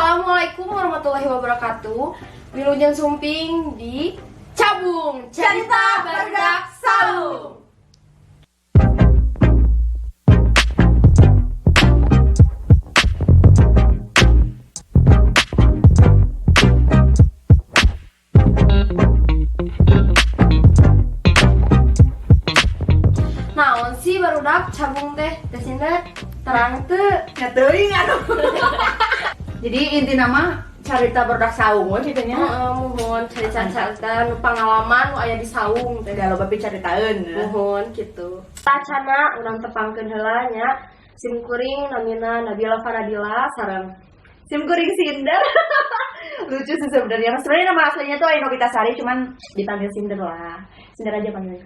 Assalamualaikum warahmatullahi wabarakatuh. Wilujeng Sumping di Cabung Cerita Barudak Saung. Naon sih barudak cabung teh tesina terang teu Ngeteuing atuh. Jadi inti nama carita barudak saung we kitanya. mohon carita-carita nu pengalaman nu aya di saung teh. Gak loba picaritaeun. Mohon gitu. Tacana urang tepangkeun heula nya sim kuring namina Nabila Faradila sareng Sim kuring Sinder. Lucu sih sebenarnya. Sebenarnya nama aslinya tuh Aino Kitasari, cuman dipanggil Sinder lah. Sinder aja panggilnya.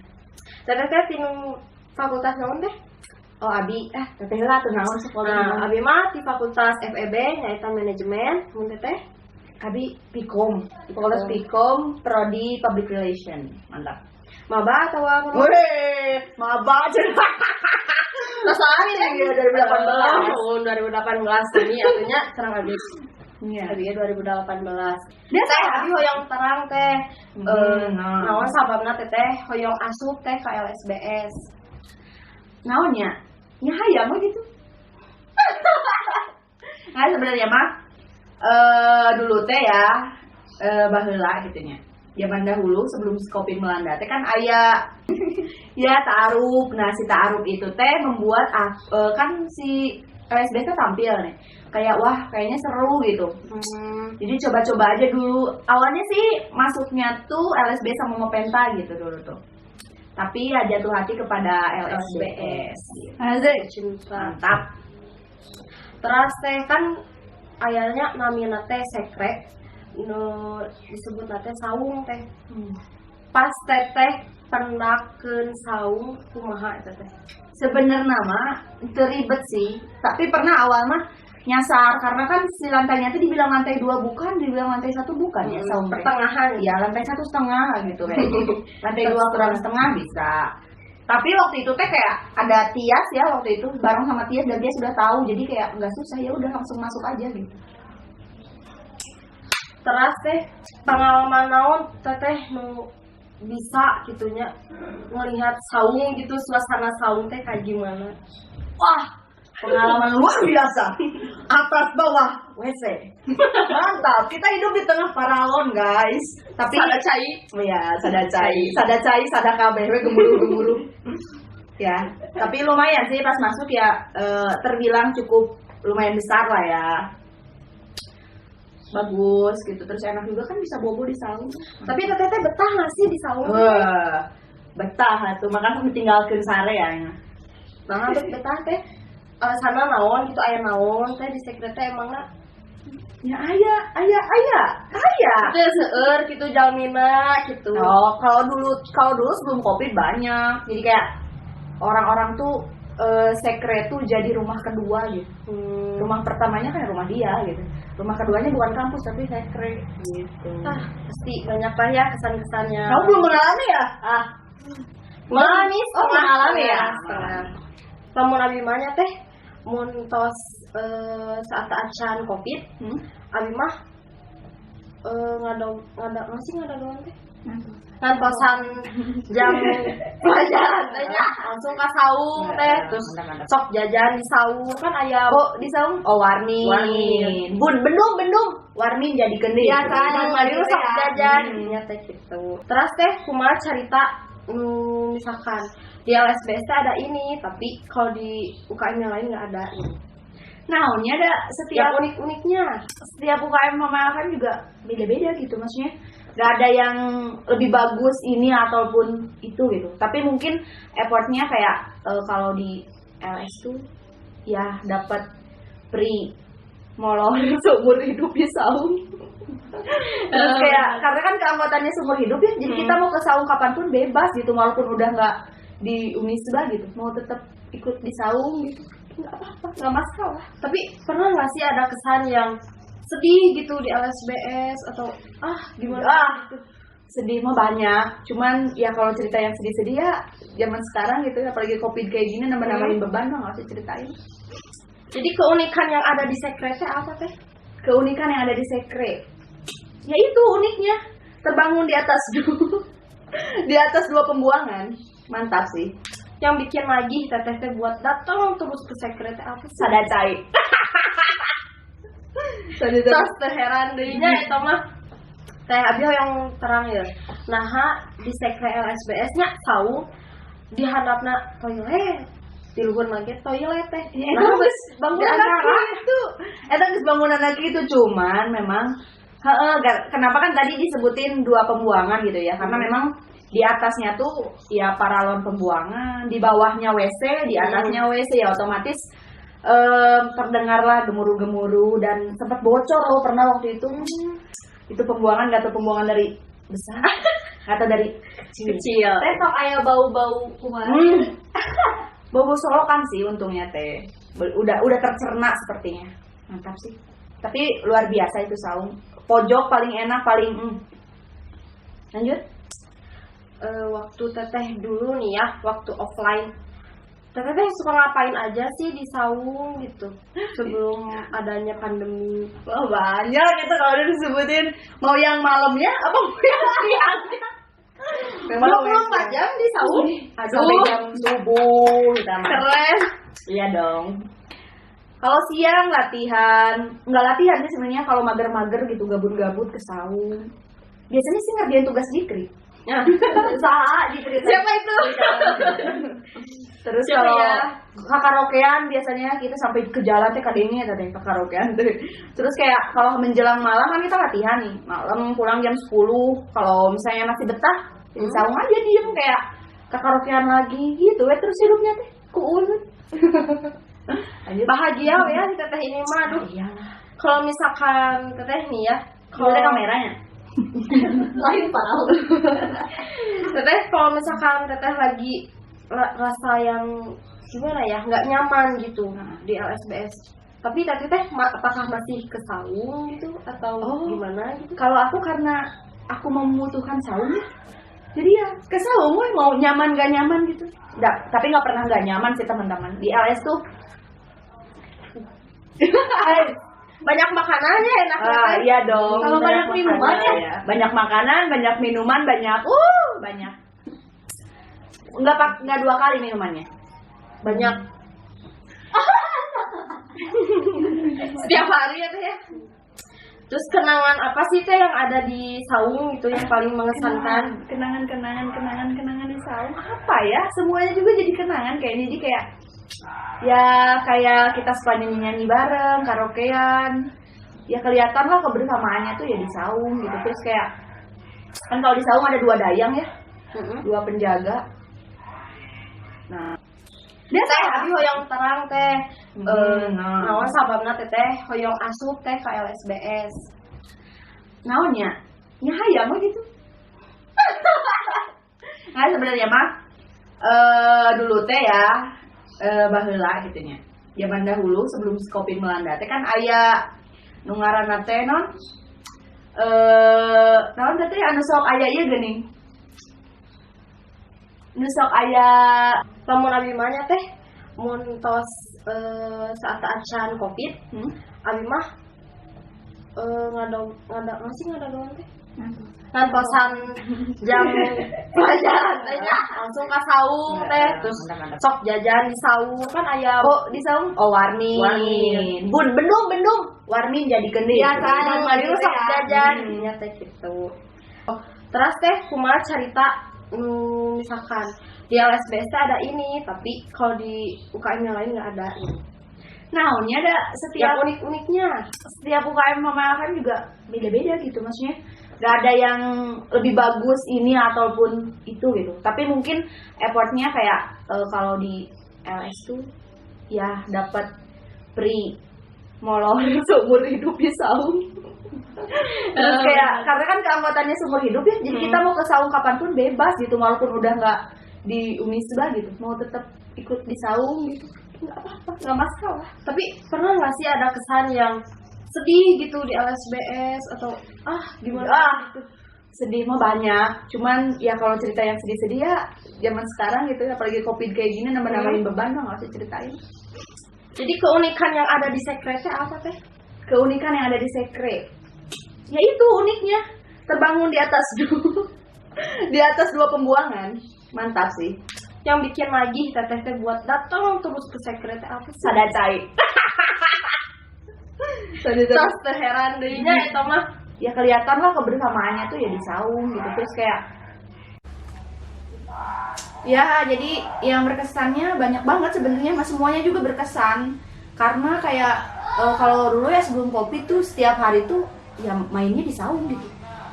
teteh teh tinu fakultas naon teh? Oh Abi, teteh lah tuh naon sekolah. Nah, abi mah di fakultas FEB nyaeta manajemen, mun teteh Abi Pikom, Fakultas Pikom, Prodi Public Relation, mantap. maba atawa kumaha? Weh, maba aja. Rasanya lagi 2018. Tahun 2018 ini artinya terang habis. Iya. Abi 2018. Biasa Teh abi hoyong terang teh. nah. Naon sababna teteh hoyong asup teh ka LSBS. Naonnya? Nya hayang mah gitu. Nah sebenarnya mah dulu teh ya baheula gitu nya. Zaman dahulu sebelum Covid melanda teh kan aya ya ta'aruf. Nah si ta'aruf itu teh membuat kan si LSB teh tampil nih. Kayak wah kayaknya seru gitu. Jadi coba-coba aja dulu. Awalnya sih masuknya tuh LSB sama Mopenta gitu dulu tuh. Tapi ya jatuh hati kepada LSBS. Asik cinta. Mantap. Terus teh kan ayahnya namina teh sekret nu disebut teh saung teh. Pas teteh pernakeun saung kumaha eta teh? Sebenarnya mah teribet sih. Tapi pernah awal mah nyasar karena kan si lantainya tuh dibilang lantai 2 bukan, dibilang lantai 1 bukan ya saung teh. Pertengahan Ya lantai 1,5 gitu kayak. Lantai 2 kurang setengah bisa. Tapi waktu itu teh kayak ada Tias ya waktu itu bareng sama Tias dan dia sudah tahu jadi kayak nggak susah ya udah langsung masuk aja gitu. Terus teh pengalaman naon teteh nu bisa gitunya ngelihat saung gitu suasana saung teh kayak gimana? Wah, pengalaman luar biasa. Atas bawah WC. Mantap. Kita hidup di tengah paralon, guys. Tapi Sada cai. Oh ya, sada cai, sada kabeh we gemuruh-gemuruh. Ya, tapi lumayan sih pas masuk ya terbilang cukup lumayan besar lah ya. Bagus gitu, terus enak juga kan bisa bobo di saung. Tapi teteh betah nggak sih di saung? Wah, betah tuh, makanya ditinggalkeun sare ya. Nah, betah teh sana naon gitu aya naon teh di sekret teh emangna Ya aya. teu seueur gitu jalmina gitu. Oh, kalau dulu sebelum Covid banyak. Jadi kayak orang-orang tuh sekret tuh jadi rumah kedua gitu. Rumah pertamanya kan rumah dia gitu. Rumah keduanya bukan kampus tapi sekret gitu. Pasti banyak lah ya kesan-kesannya. Kamu belum mengalami ya? Mengalami mengalami ya? Lamun abi mah nya teh mun tos saat acan Covid, abi mah masih ngadagoan teh. Ngantosan jam pelajaran teh nya langsung ka saung teh terus sok jajan di saung kan aya Di saung? Oh, warmin. Bendung. Warmin jadi gede. ya kan mari sok jajan nya teh gitu. Terus teh kumaha carita misalkan di LSBS teh ada ini tapi kalau di UKM yang lain nggak ada gitu. Naonnya ada Yang setiap unik-uniknya setiap UKM sama kan juga beda-beda gitu maksudnya. Gak ada yang lebih bagus ini ataupun itu gitu. Tapi mungkin effortnya kayak kalau di LS tuh ya dapat free molor seumur hidup di saung. Terus kayak karena kan keanggotaannya seumur hidup ya, jadi kita mau ke saung kapanpun bebas gitu, walaupun udah nggak di Unisba gitu, mau tetap ikut di saung gitu, nggak apa-apa, nggak masalah. tapi pernah nggak sih ada kesan yang sedih gitu di LSBS atau gimana gitu? Sedih mah banyak, cuman ya kalau cerita yang sedih-sedih ya zaman sekarang gitu, apalagi Covid kayak gini nambah-nambahin beban mah nggak usah ceritain. Jadi keunikan yang ada di sekretnya apa teh? Keunikan yang ada di sekre, ya itu uniknya terbangun di atas di atas 2 pembuangan, mantap sih. Yang bikin lagi teteh buat datang terus ke sekre teh apa sih? Sadacai. Terus teh heran deunya eta mah teh abi yang terang ya. Nah, di sekre LSBS nya saung di handapna toilet. Di luhur lagi toilet teh. Nah, geus bangunan lagi itu. Eta geus bangunan lagi itu cuman memang kenapa kan tadi disebutin 2 pembuangan gitu ya. Karena memang di atasnya tuh ya paralon pembuangan, di bawahnya WC, di atasnya WC ya otomatis terdengarlah gemuruh-gemuruh dan sempat bocor loh pernah waktu itu. Itu pembuangan nggak tahu pembuangan dari besar atau dari kecil. Teh sok aya bau-bau kumaha. Bau solokan sih untungnya teh. Udah tercerna sepertinya. Mantap sih. Tapi luar biasa itu saung. Pojok paling enak paling Lanjut. Waktu teteh dulu nih ya, waktu offline teteh suka ngapain aja sih di saung gitu sebelum adanya pandemi? Wah banyak itu kalau udah disebutin. Mau yang malamnya apa mau yang siangnya? Memang 24 jam di saung? Sampai jam subuh kita mah. Keren. Iya dong. Kalau siang latihan, nggak latihan sih sebenarnya kalau mager-mager gitu gabut-gabut ke saung. Biasanya sih ngerjain tugas dikri. Ya. Usaha dikri. Siapa itu? Terus Siapa kalau ya? karaokean biasanya kita sampai ke jalan teh kadengnya tadi ke karaokean tuh. Terus kayak kalau menjelang malam kan kita latihan nih. Malam pulang jam 10. Kalau misalnya masih betah, di saung aja diem kayak ke karaokean lagi gitu ya terus hidupnya teh kuul. Bahagia ya si teteh ini mah. Aduh. Iyalah. Kalau misalkan teteh nih ya, Kalau ada kameranya. Lain parah. teteh kalau misalkan teteh lagi rasa yang gimana ya, nggak nyaman gitu di LSBS. Tapi teteh apakah masih ke saung gitu atau gimana gitu? Kalau aku karena aku membutuhkan saung ya. Jadi ya ke saung we, mau nyaman gak nyaman gitu. Tapi nggak pernah nggak nyaman sih teman-teman. Di LS tuh Banyak makanannya enak banget. iya dong. Kalau banyak minuman ya. Banyak makanan, banyak minuman, banyak banyak. Enggak 2 kali minumannya. Banyak. Setiap hari ya teh ya. Terus kenangan apa sih teh yang ada di saung itu yang paling mengesankan? Kenangan di saung apa ya? Semuanya juga jadi kenangan kayaknya. Jadi kayak ya kayak kita suka nyanyi bareng, karaokean. Ya kelihatan lah kebersamaannya tuh ya di saung gitu. Terus kayak kan kalau di saung ada 2 dayang ya, 2 penjaga. Nah, Biasa abi hoyong terang teh. Naon sababna teteh hoyong asup teh ka LSBS. naonnya? Nya hayang mah gitu. Nah sebenarnya mah dulu teh ya baheula gitu nya. Zaman dahulu sebelum Covid melanda teh kan aya nu ngaranna teh naon teh anu sok aya ieu geuning. Nu sok aya Lamun abi mah nya teh mun tos saat acan Covid, abi mah masih ngadon teh. Ngantosan jam pelajaran teh nya langsung ka saung teh terus sok jajan di saung kan aya di saung warmin. Bendung warmin jadi gede. ya kan mari sok ya. jajan nya teh gitu. Terus teh kumaha carita misalkan di LSBS teh ada ini tapi kalau di UKM yang lain nggak ada. Naonnya ada Setiap unik-uniknya. setiap UKM memakan juga beda-beda gitu maksudnya. Gak ada yang lebih bagus ini ataupun itu gitu. Tapi mungkin effortnya kayak kalau di LS tuh ya dapat free molor seumur hidup di saung. Terus kayak karena kan keanggotaannya seumur hidup ya, jadi kita mau ke saung kapanpun bebas gitu, walaupun udah nggak di Unisba gitu, mau tetap ikut di saung gitu, nggak apa-apa, nggak masalah. Tapi pernah nggak sih ada kesan yang sedih gitu di LSBS atau gimana gitu? Sedih mah banyak, cuman ya kalau cerita yang sedih-sedih ya zaman sekarang gitu, apalagi Covid kayak gini nambah-nambahin beban mah nggak usah ceritain. Jadi keunikan yang ada di sekretnya apa teh? keunikan yang ada di sekre. Ya itu uniknya, terbangun di atas di atas 2 pembuangan. Mantap sih. Yang bikin lagi teteh buat datang terus ke sekret apa sih? Sadacai. Terus terheran dehnya itu mah. Ya kelihatan lah kebersamaannya tuh ya di saung gitu. Terus kayak ya jadi yang berkesannya banyak banget sebenarnya, mas semuanya juga berkesan karena kayak kalau dulu ya sebelum kopi tuh setiap hari tuh ya mainnya di saung gitu.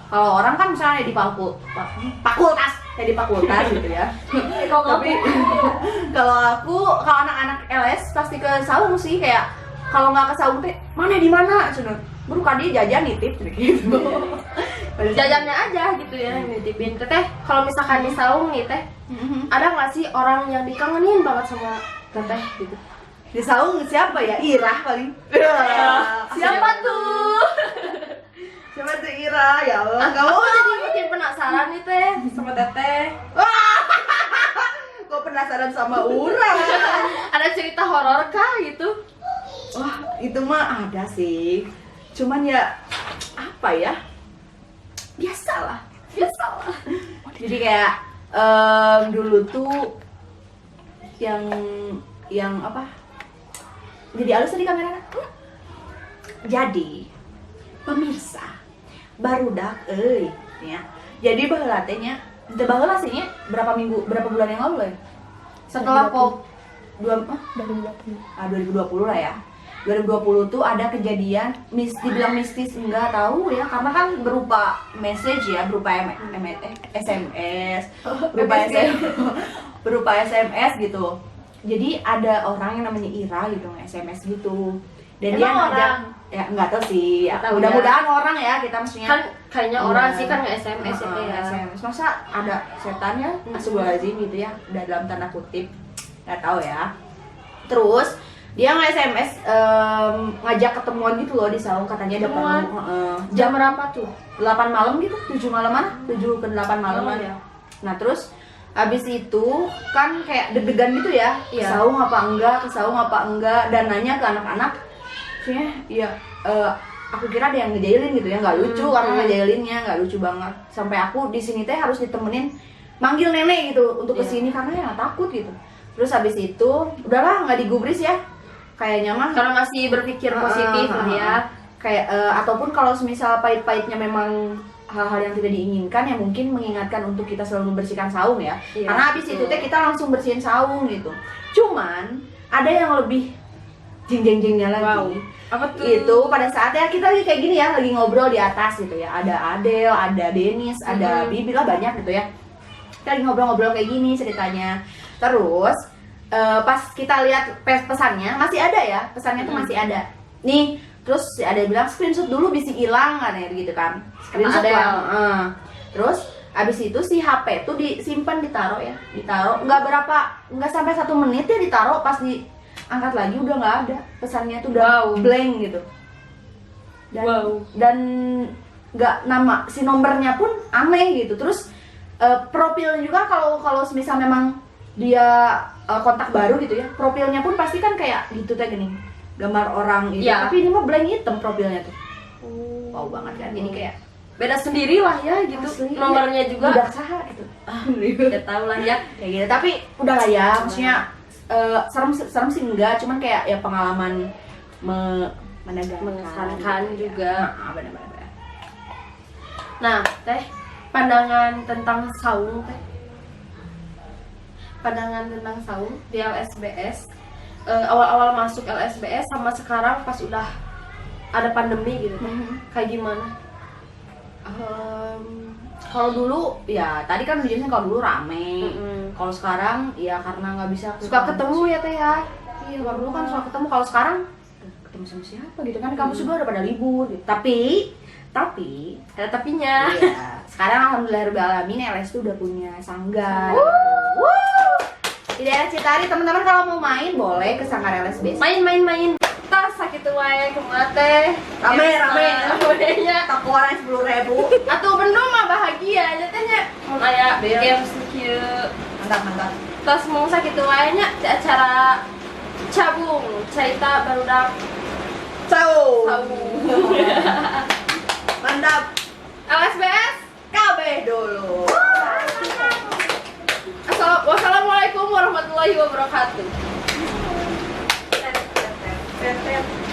Kalau orang kan misalnya di fakultas ya di fakultas gitu ya. Tapi kalau anak-anak LS pasti ke saung sih, kayak kalau nggak ke saung teh mana di mana cina baru kadi jajan nitip gitu. Jajannya aja gitu ya nitipin teteh. Kalau misalkan di saung nih teh, ada nggak sih orang yang dikangenin banget sama teteh gitu? Di saung siapa ya? Irah paling. Siapa tuh? Siapa tuh Ira? Ya Allah, Kamu jadi makin penasaran nih teh sama teteh. Kok penasaran sama orang? Ada cerita horor kah gitu? Wah, itu mah ada sih. Cuman ya apa ya? Biasalah. Jadi kayak dulu tuh yang apa? Jadi halus tadi kamera. Jadi pemirsa barudak ya. Jadi baheula teh nya, teu baheula sih nya berapa bulan yang lalu ya? Setelah 2020 lah ya. 2020 tuh ada kejadian dibilang mistis enggak tahu ya, karena kan berupa message ya, berupa SMS, berupa SMS gitu. Jadi ada orang yang namanya Ira gitu SMS gitu. Dan dia ngajak, ya nggak tahu sih. Ya, mudah-mudahan orang ya, kita maksudnya Kan kayaknya orang sih kan nggak SMS ya. SMS. Masa ada setannya? Astagfirullahaladzim gitu ya. Udah dalam tanda kutip. Nggak tahu ya. Terus dia nge-SMS ngajak ketemuan gitu loh di saung, katanya ada perlu. Jam berapa tuh? 8 malam gitu, 7 malaman, 7 ke 8 malaman. ya. Nah terus habis itu kan kayak deg-degan gitu ya, Iya. ke saung apa enggak, dan nanya ke anak-anak. Maksudnya ya aku kira ada yang ngejailin gitu ya, nggak lucu karena ngejailinnya nggak lucu banget. Sampai aku di sini teh harus ditemenin manggil nenek gitu untuk kesini karena ya takut gitu. Terus habis itu udahlah nggak digubris ya. Kayaknya mah Karena masih berpikir positif lah ya. Kayak ataupun kalau semisal pahit-pahitnya memang hal-hal yang tidak diinginkan, ya mungkin mengingatkan untuk kita selalu membersihkan saung ya. Iya, Karena habis itu teh kita langsung bersihin saung gitu. Cuman ada yang lebih jeng-jeng-jengnya lagi. Wow. Apa tuh? Itu pada saat ya kita lagi kayak gini ya, lagi ngobrol di atas gitu ya. Ada Adel, ada Denis, ada Bibi lah, banyak gitu ya. Kita lagi ngobrol-ngobrol kayak gini ceritanya. Terus pas kita lihat pesannya masih ada ya, pesannya tuh masih ada. Nih, terus ada yang bilang screenshot dulu bisa hilang kan ya gitu kan. Screenshot Ada lah. yang, Terus abis itu si HP tuh disimpan, ditaruh nggak sampai 1 menit ya ditaruh, pas diangkat lagi udah nggak ada, pesannya tuh udah blank gitu. Dan nggak, nama si nomornya pun aneh gitu. Terus profilnya juga kalau semisal memang dia kontak baru gitu ya, profilnya pun pasti kan kayak gitu teh gini, gambar orang gitu. Iya. Tapi ini mah blank hitam profilnya tuh. Wow banget kan, ini kayak Beda sendiri lah ya gitu. asli, Nomornya juga. udah saha gitu. Udah tahu lah ya. Kayak gitu. Tapi udah lah ya, maksudnya serem sih enggak, cuman kayak ya pengalaman menegangkan, Mengesankan juga. Benar-benar. Nah, teh, pandangan tentang saung teh. Pandangan tentang saung di LSBS. Awal-awal masuk LSBS sama sekarang pas udah ada pandemi gitu teh. Kayak gimana? Kalau dulu ya tadi kan biasanya kalau dulu rame. Kalau sekarang ya karena nggak bisa Suka ketemu ya teh ya. Iya, kalau dulu kan suka ketemu. Kalau sekarang ketemu sama siapa gitu kan? Kamu juga udah pada libur gitu. Tapi Ada tapinya. iya, sekarang alhamdulillahirobbilalamin LS tuh udah punya sanggar. Di daerah Citari, teman-teman kalau mau main boleh ke Sanggar LSB. Main. Tas sakit wae kumaha teh. Rame. Ramenya. Toko orang 10.000. Atuh bendung mah bahagia nya teh nya. Mun aya Iya. games kieu. Mantap. Tas mung sakitu wae nya di acara cabung cerita barudak Saung. Mantap. LSBS KB dulu. Wassalamualaikum warahmatullahi wabarakatuh. Tet, tet, tet, tet.